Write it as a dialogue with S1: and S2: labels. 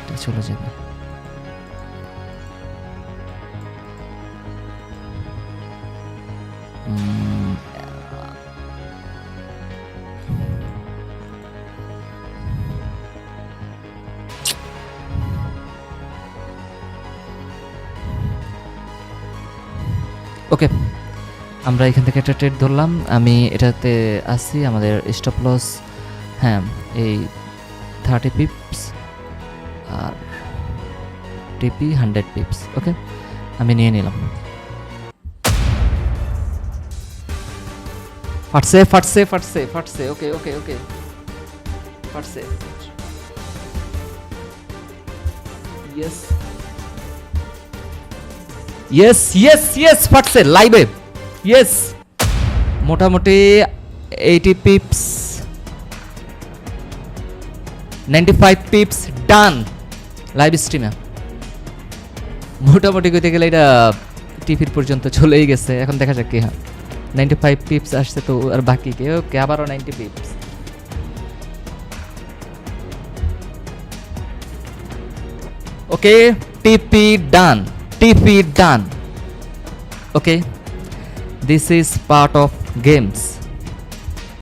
S1: এটা চলে যাবে। ওকে, আমরা এখান থেকে একটা ট্রেড ধরলাম। আমি এটাতে আসছি, আমাদের স্টপ লস হ্যাঁ এই 30 পিপস আর টিপি 100 পিপস। ওকে, আমি নিয়ে নিলাম। ফাটছে ফাটছে ফাটছে ফাটছে। ওকে ওকে ওকে, ফাটছে। ইয়েস ইয়েস ইয়েস ইয়েস, ফাটছে লাইভে। ইয়েস, মোটামুটি 80 পিপস, 95 পিপস ডান লাইভ স্ট্রিমে। মোটামুটি কইতে গেলে এটা টিপির পর্যন্ত চলেই গেছে। এখন দেখা যাক কি। হ্যাঁ 95 পিপস আসছে, তো আর বাকি কি? ওকে, আবারও 90 পিপস। ওকে, টিপি ডান, টিপি ডান। ওকে, this is part of games.